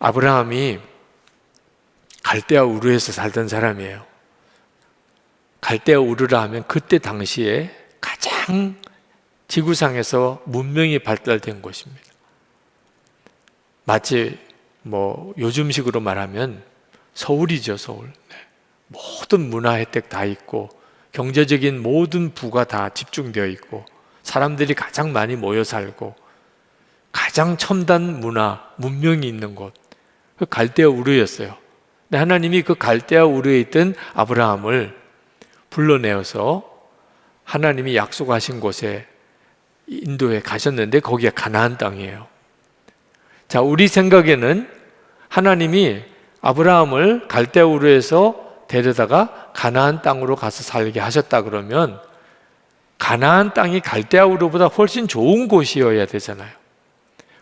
아브라함이 갈대아 우르에서 살던 사람이에요. 갈대아 우르라 하면 그때 당시에 가장 지구상에서 문명이 발달된 곳입니다. 마치 요즘식으로 말하면 서울이죠, 서울. 네. 모든 문화 혜택 다 있고 경제적인 모든 부가 다 집중되어 있고 사람들이 가장 많이 모여 살고 가장 첨단 문화, 문명이 있는 곳, 그 갈대아 우르였어요. 근데 하나님이 그 갈대아 우르에 있던 아브라함을 불러내어서 하나님이 약속하신 곳에 인도에 가셨는데 거기가 가나안 땅이에요. 자, 우리 생각에는 하나님이 아브라함을 갈대아 우르에서 데려다가 가나안 땅으로 가서 살게 하셨다 그러면 가나안 땅이 갈대아 우르보다 훨씬 좋은 곳이어야 되잖아요.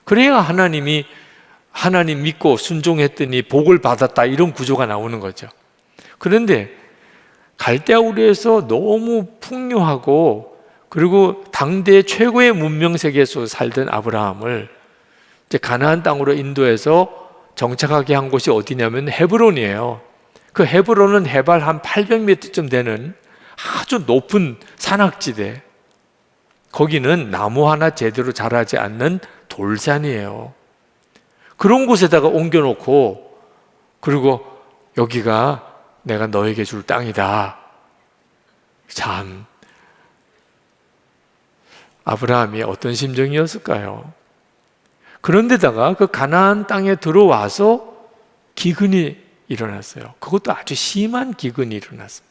그래야 하나님 믿고 순종했더니 복을 받았다, 이런 구조가 나오는 거죠. 그런데 갈대아 우르에서 너무 풍요하고 그리고 당대 최고의 문명 세계에서 살던 아브라함을 이제 가나안 땅으로 인도해서 정착하게 한 곳이 어디냐면 헤브론이에요. 그 헤브론은 해발 한 800m쯤 되는 아주 높은 산악지대, 거기는 나무 하나 제대로 자라지 않는 돌산이에요. 그런 곳에다가 옮겨놓고 그리고 여기가 내가 너에게 줄 땅이다. 참, 아브라함이 어떤 심정이었을까요? 그런데다가 그 가나안 땅에 들어와서 기근이 일어났어요. 그것도 아주 심한 기근이 일어났습니다.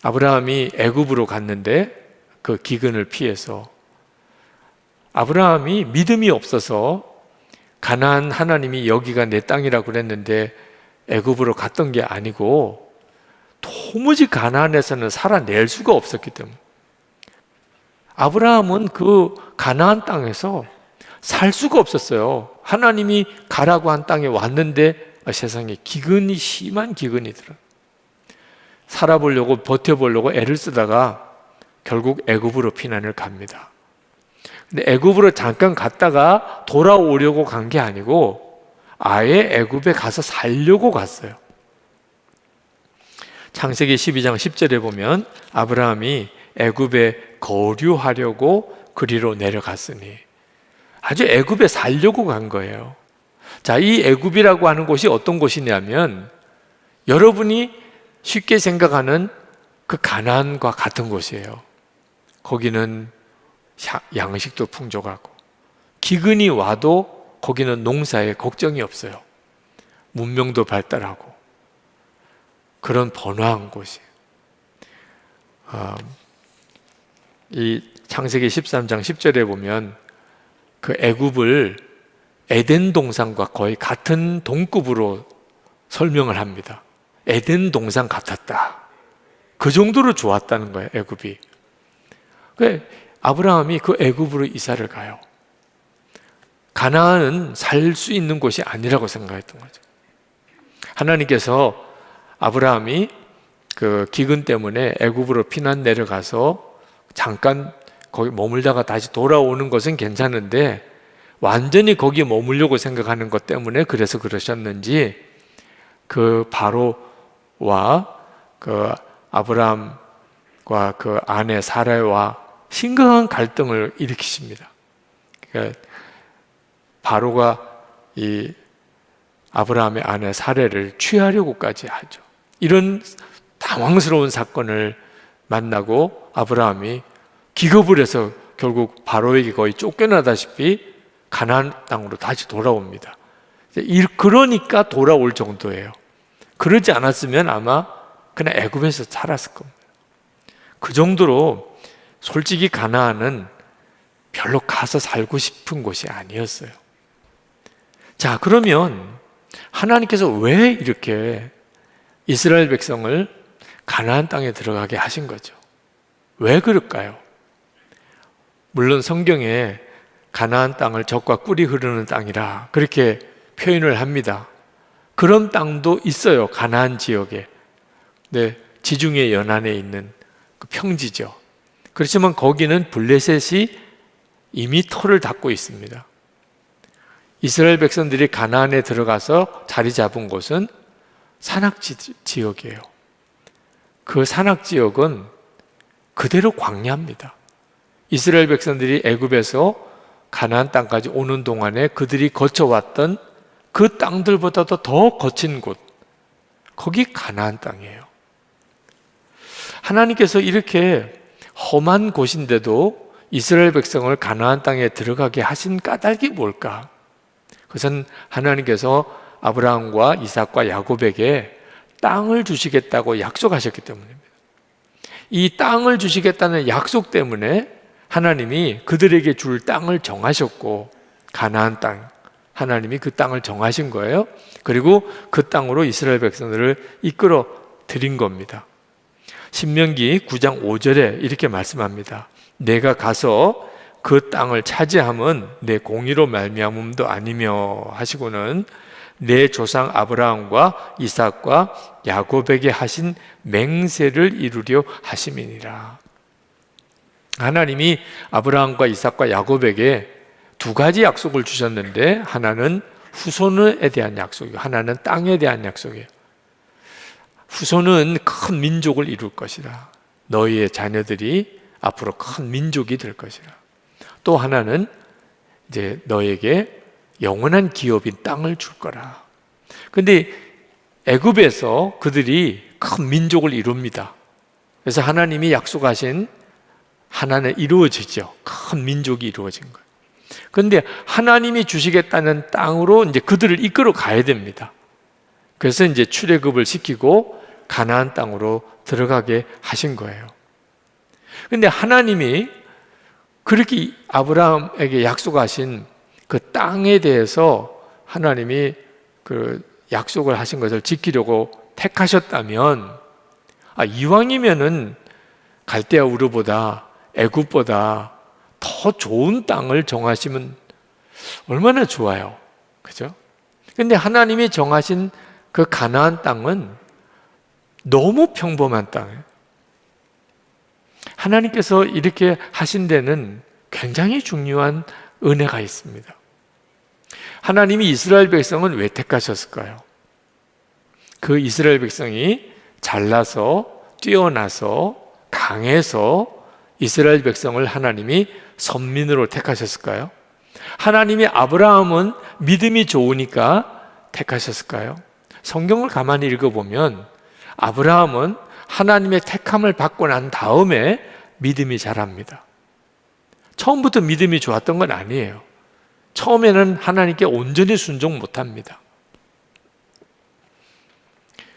아브라함이 애굽으로 갔는데 그 기근을 피해서 아브라함이 믿음이 없어서 가나안 하나님이 여기가 내 땅이라고 그랬는데 애굽으로 갔던 게 아니고 도무지 가나안에서는 살아낼 수가 없었기 때문에 아브라함은 그 가나안 땅에서 살 수가 없었어요. 하나님이 가라고 한 땅에 왔는데 세상에 심한 기근이 들어요. 살아보려고 버텨보려고 애를 쓰다가 결국 애굽으로 피난을 갑니다. 근데 애굽으로 잠깐 갔다가 돌아오려고 간 게 아니고 아예 애굽에 가서 살려고 갔어요. 창세기 12장 10절에 보면 아브라함이 애굽에 거류하려고 그리로 내려갔으니, 아주 애굽에 살려고 간 거예요. 자, 이 애굽이라고 하는 곳이 어떤 곳이냐면 여러분이 쉽게 생각하는 그 가나안과 같은 곳이에요. 거기는 양식도 풍족하고 기근이 와도 거기는 농사에 걱정이 없어요. 문명도 발달하고 그런 번화한 곳이에요. 이 창세기 13장 10절에 보면 그 애굽을 에덴 동산과 거의 같은 동급으로 설명을 합니다. 에덴 동산 같았다. 그 정도로 좋았다는 거예요, 애굽이. 아브라함이 그 애굽으로 이사를 가요. 가나안은 살 수 있는 곳이 아니라고 생각했던 거죠. 하나님께서 아브라함이 그 기근 때문에 애굽으로 피난 내려가서 잠깐 거기 머물다가 다시 돌아오는 것은 괜찮은데 완전히 거기에 머물려고 생각하는 것 때문에 그래서 그러셨는지 그 바로와 그 아브라함과 그 아내 사라와 심각한 갈등을 일으키십니다. 그러니까 바로가 이 아브라함의 아내 사라를 취하려고까지 하죠. 이런 당황스러운 사건을 만나고 아브라함이 기겁을 해서 결국 바로에게 거의 쫓겨나다시피 가나안 땅으로 다시 돌아옵니다. 그러니까 돌아올 정도예요. 그러지 않았으면 아마 그냥 애굽에서 살았을 겁니다. 그 정도로 솔직히 가나안은 별로 가서 살고 싶은 곳이 아니었어요. 자, 그러면 하나님께서 왜 이렇게 이스라엘 백성을 가나안 땅에 들어가게 하신 거죠? 왜 그럴까요? 물론 성경에 가나안 땅을 젖과 꿀이 흐르는 땅이라 그렇게 표현을 합니다. 그런 땅도 있어요, 가나안 지역에. 네, 지중해 연안에 있는 그 평지죠. 그렇지만 거기는 블레셋이 이미 터를 닦고 있습니다. 이스라엘 백성들이 가나안에 들어가서 자리 잡은 곳은 산악지역이에요. 그 산악지역은 그대로 광야입니다. 이스라엘 백성들이 애굽에서 가나안 땅까지 오는 동안에 그들이 거쳐왔던 그 땅들보다도 더 거친 곳, 거기 가나안 땅이에요. 하나님께서 이렇게 험한 곳인데도 이스라엘 백성을 가나안 땅에 들어가게 하신 까닭이 뭘까? 그것은 하나님께서 아브라함과 이삭과 야곱에게 땅을 주시겠다고 약속하셨기 때문입니다. 이 땅을 주시겠다는 약속 때문에 하나님이 그들에게 줄 땅을 정하셨고, 가나안 땅, 하나님이 그 땅을 정하신 거예요. 그리고 그 땅으로 이스라엘 백성들을 이끌어 드린 겁니다. 신명기 9장 5절에 이렇게 말씀합니다. 내가 가서 그 땅을 차지함은 내 공의로 말미암음도 아니며 하시고는 내 조상 아브라함과 이삭과 야곱에게 하신 맹세를 이루려 하심이니라. 하나님이 아브라함과 이삭과 야곱에게 두 가지 약속을 주셨는데, 하나는 후손에 대한 약속이고 하나는 땅에 대한 약속이에요. 후손은 큰 민족을 이룰 것이라. 너희의 자녀들이 앞으로 큰 민족이 될 것이라. 또 하나는 이제 너에게 영원한 기업인 땅을 줄 거라. 근데 애굽에서 그들이 큰 민족을 이룹니다. 그래서 하나님이 약속하신 하나는 이루어지죠. 큰 민족이 이루어진 거예요. 그런데 하나님이 주시겠다는 땅으로 이제 그들을 이끌어 가야 됩니다. 그래서 이제 출애굽을 시키고 가나안 땅으로 들어가게 하신 거예요. 그런데 하나님이 그렇게 아브라함에게 약속하신 그 땅에 대해서 하나님이 그 약속을 하신 것을 지키려고 택하셨다면, 이왕이면은 갈대아 우르보다 애굽보다 더 좋은 땅을 정하시면 얼마나 좋아요. 그죠? 근데 하나님이 정하신 그 가나안 땅은 너무 평범한 땅이에요. 하나님께서 이렇게 하신 데는 굉장히 중요한 은혜가 있습니다. 하나님이 이스라엘 백성은 왜 택하셨을까요? 그 이스라엘 백성이 잘나서 뛰어나서 강해서 이스라엘 백성을 하나님이 선민으로 택하셨을까요? 하나님이 아브라함은 믿음이 좋으니까 택하셨을까요? 성경을 가만히 읽어보면 아브라함은 하나님의 택함을 받고 난 다음에 믿음이 자랍니다. 처음부터 믿음이 좋았던 건 아니에요. 처음에는 하나님께 온전히 순종 못합니다.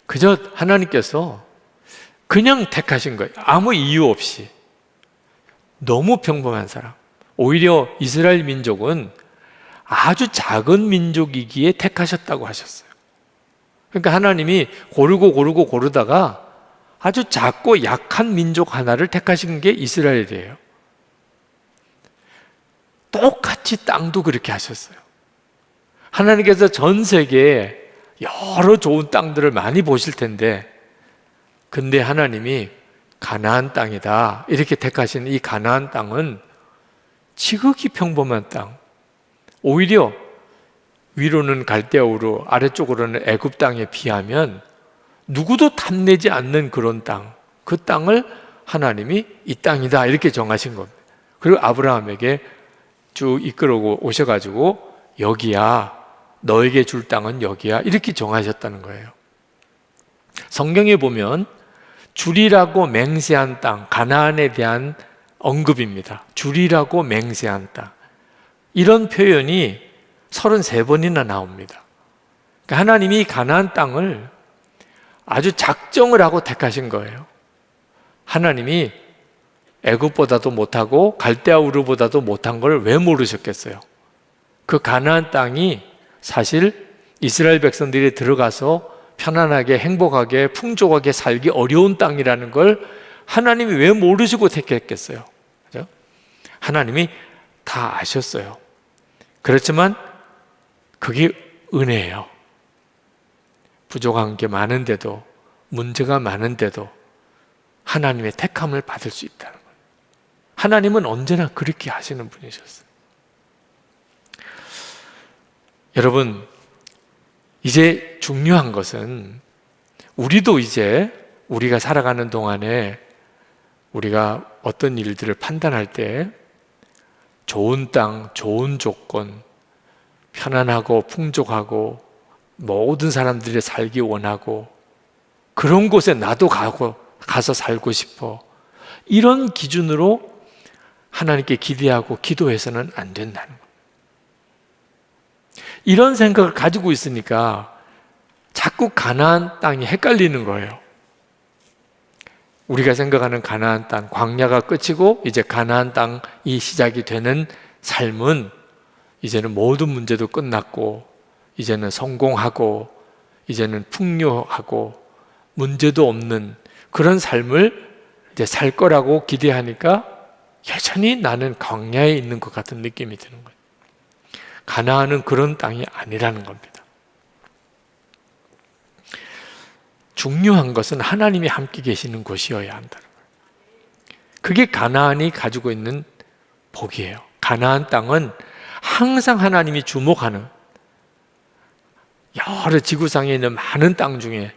그저 하나님께서 그냥 택하신 거예요. 아무 이유 없이. 너무 평범한 사람. 오히려 이스라엘 민족은 아주 작은 민족이기에 택하셨다고 하셨어요. 그러니까 하나님이 고르다가 아주 작고 약한 민족 하나를 택하신 게 이스라엘이에요. 똑같이 땅도 그렇게 하셨어요. 하나님께서 전 세계에 여러 좋은 땅들을 많이 보실 텐데, 근데 하나님이 가나안 땅이다 이렇게 택하신 이 가나안 땅은 지극히 평범한 땅, 오히려 위로는 갈대아우르, 아래쪽으로는 애굽 땅에 비하면 누구도 탐내지 않는 그런 땅, 그 땅을 하나님이 이 땅이다 이렇게 정하신 겁니다. 그리고 아브라함에게 쭉 이끌어 오셔가지고 여기야, 너에게 줄 땅은 여기야 이렇게 정하셨다는 거예요. 성경에 보면 주리라고 맹세한 땅, 가나안에 대한 언급입니다. 주리라고 맹세한 땅, 이런 표현이 33번이나 나옵니다. 그러니까 하나님이 가나안 땅을 아주 작정을 하고 택하신 거예요. 하나님이 애굽보다도 못하고 갈대아우르보다도 못한 걸 왜 모르셨겠어요? 그 가나안 땅이 사실 이스라엘 백성들이 들어가서 편안하게 행복하게 풍족하게 살기 어려운 땅이라는 걸 하나님이 왜 모르시고 택했겠어요? 그죠? 하나님이 다 아셨어요. 그렇지만 그게 은혜예요. 부족한 게 많은데도, 문제가 많은데도 하나님의 택함을 받을 수 있다는 거예요. 하나님은 언제나 그렇게 하시는 분이셨어요. 여러분, 이제 중요한 것은 우리도 이제 우리가 살아가는 동안에 우리가 어떤 일들을 판단할 때 좋은 땅, 좋은 조건, 편안하고 풍족하고 모든 사람들이 살기 원하고 그런 곳에 나도 가서 살고 싶어, 이런 기준으로 하나님께 기대하고 기도해서는 안 된다는 거예요. 이런 생각을 가지고 있으니까 자꾸 가나안 땅이 헷갈리는 거예요. 우리가 생각하는 가나안 땅, 광야가 끝이고 이제 가나안 땅이 시작이 되는 삶은 이제는 모든 문제도 끝났고 이제는 성공하고 이제는 풍요하고 문제도 없는 그런 삶을 이제 살 거라고 기대하니까 여전히 나는 광야에 있는 것 같은 느낌이 드는 거예요. 가나안은 그런 땅이 아니라는 겁니다. 중요한 것은 하나님이 함께 계시는 곳이어야 한다는 거예요. 그게 가나안이 가지고 있는 복이에요. 가나안 땅은 항상 하나님이 주목하는, 여러 지구상에 있는 많은 땅 중에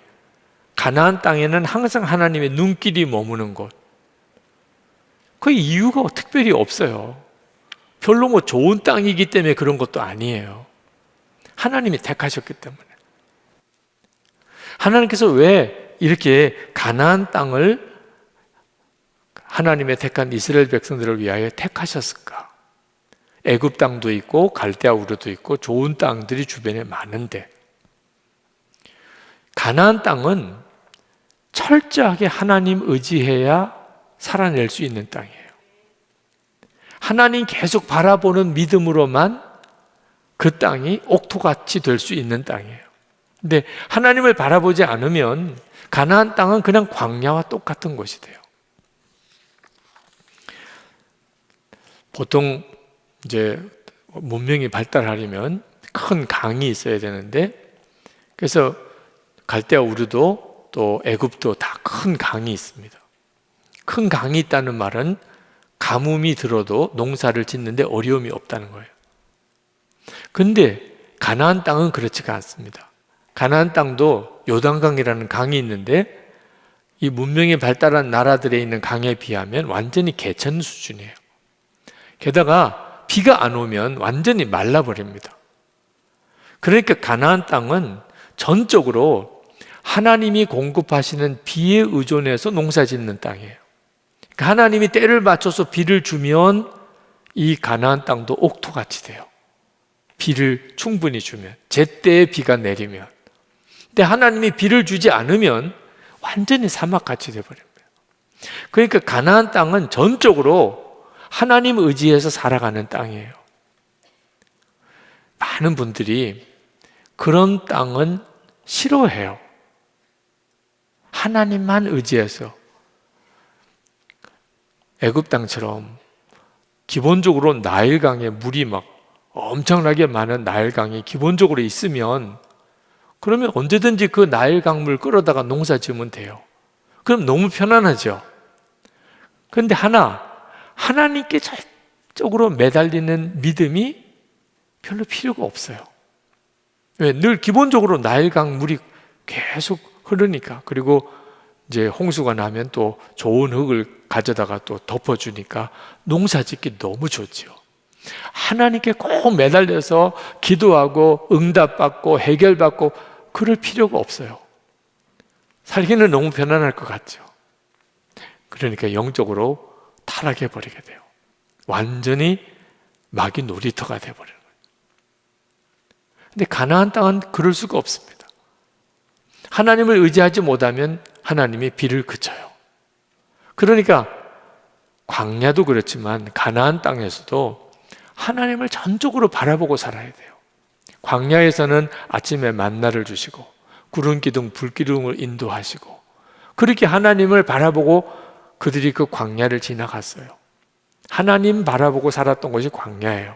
가나안 땅에는 항상 하나님의 눈길이 머무는 곳. 그 이유가 특별히 없어요. 별로 뭐 좋은 땅이기 때문에 그런 것도 아니에요. 하나님이 택하셨기 때문에. 하나님께서 왜 이렇게 가나안 땅을 하나님의 택한 이스라엘 백성들을 위하여 택하셨을까? 애굽 땅도 있고 갈대아 우르도 있고 좋은 땅들이 주변에 많은데, 가나안 땅은 철저하게 하나님 의지해야 살아낼 수 있는 땅이에요. 하나님 계속 바라보는 믿음으로만 그 땅이 옥토같이 될 수 있는 땅이에요. 근데 하나님을 바라보지 않으면 가나안 땅은 그냥 광야와 똑같은 곳이 돼요. 보통 이제 문명이 발달하려면 큰 강이 있어야 되는데, 그래서 갈대아 우르도 또 애굽도 다 큰 강이 있습니다. 큰 강이 있다는 말은 가뭄이 들어도 농사를 짓는데 어려움이 없다는 거예요. 근데 가나안 땅은 그렇지가 않습니다. 가나안 땅도 요단강이라는 강이 있는데 이 문명이 발달한 나라들에 있는 강에 비하면 완전히 개천 수준이에요. 게다가 비가 안 오면 완전히 말라버립니다. 그러니까 가나안 땅은 전적으로 하나님이 공급하시는 비에 의존해서 농사 짓는 땅이에요. 그러니까 하나님이 때를 맞춰서 비를 주면 이 가나안 땅도 옥토같이 돼요. 비를 충분히 주면, 제때에 비가 내리면. 근데 하나님이 비를 주지 않으면 완전히 사막같이 돼버립니다. 그러니까 가나안 땅은 전적으로 하나님 의지해서 살아가는 땅이에요. 많은 분들이 그런 땅은 싫어해요. 하나님만 의지해서. 애굽 땅처럼 기본적으로 나일강에 물이 막 엄청나게 많은 나일강이 기본적으로 있으면, 그러면 언제든지 그 나일강 물 끌어다가 농사 지으면 돼요. 그럼 너무 편안하죠. 그런데 하나님께 절적으로 매달리는 믿음이 별로 필요가 없어요. 왜? 늘 기본적으로 나일강 물이 계속 흐르니까. 그리고 이제 홍수가 나면 또 좋은 흙을 가져다가 또 덮어주니까 농사 짓기 너무 좋죠. 하나님께 꼭 매달려서 기도하고 응답받고 해결받고 그럴 필요가 없어요. 살기는 너무 편안할 것 같죠. 그러니까 영적으로 타락해버리게 돼요. 완전히 마귀 놀이터가 돼버리는 거예요. 근데 가나안 땅은 그럴 수가 없습니다. 하나님을 의지하지 못하면 하나님이 비를 그쳐요. 그러니까 광야도 그렇지만 가나안 땅에서도 하나님을 전적으로 바라보고 살아야 돼요. 광야에서는 아침에 만나를 주시고 구름 기둥, 불 기둥을 인도하시고 그렇게 하나님을 바라보고 그들이 그 광야를 지나갔어요. 하나님 바라보고 살았던 것이 광야예요.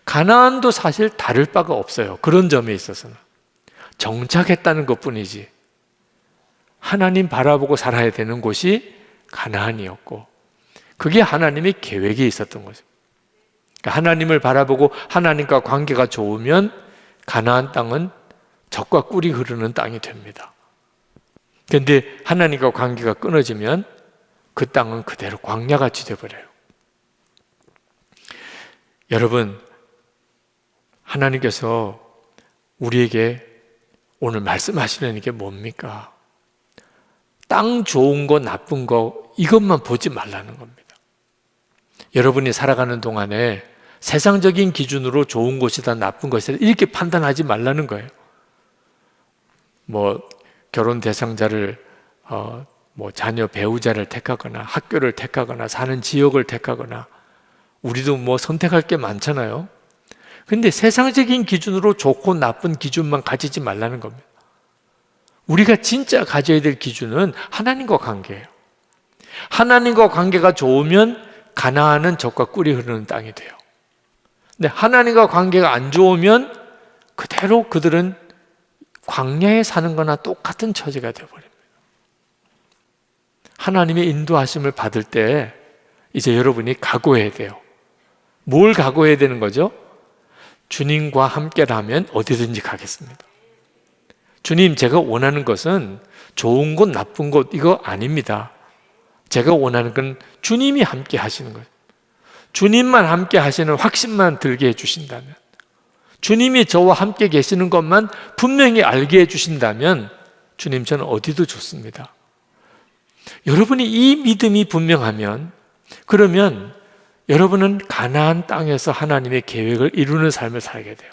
가나안도 사실 다를 바가 없어요. 그런 점에 있어서는 정착했다는 것뿐이지 하나님 바라보고 살아야 되는 곳이 가나안이었고, 그게 하나님의 계획에 있었던 거죠. 그러니까 하나님을 바라보고 하나님과 관계가 좋으면 가나안 땅은 젖과 꿀이 흐르는 땅이 됩니다. 그런데 하나님과 관계가 끊어지면 그 땅은 그대로 광야같이 되어버려요. 여러분, 하나님께서 우리에게 오늘 말씀하시는 게 뭡니까? 땅 좋은 거 나쁜 거 이것만 보지 말라는 겁니다. 여러분이 살아가는 동안에 세상적인 기준으로 좋은 것이다 나쁜 것이다 이렇게 판단하지 말라는 거예요. 결혼 대상자를 자녀 배우자를 택하거나 학교를 택하거나 사는 지역을 택하거나 우리도 선택할 게 많잖아요. 근데 세상적인 기준으로 좋고 나쁜 기준만 가지지 말라는 겁니다. 우리가 진짜 가져야 될 기준은 하나님과 관계예요. 하나님과 관계가 좋으면 가나안은 젖과 꿀이 흐르는 땅이 돼요. 근데 하나님과 관계가 안 좋으면 그대로 그들은 광야에 사는 거나 똑같은 처지가 되어버립니다. 하나님의 인도하심을 받을 때 이제 여러분이 각오해야 돼요. 뭘 각오해야 되는 거죠? 주님과 함께라면 어디든지 가겠습니다. 주님, 제가 원하는 것은 좋은 것, 나쁜 것 이거 아닙니다. 제가 원하는 건 주님이 함께 하시는 거예요. 주님만 함께 하시는 확신만 들게 해주신다면, 주님이 저와 함께 계시는 것만 분명히 알게 해주신다면 주님, 저는 어디도 좋습니다. 여러분이 이 믿음이 분명하면 그러면 여러분은 가나안 땅에서 하나님의 계획을 이루는 삶을 살게 돼요.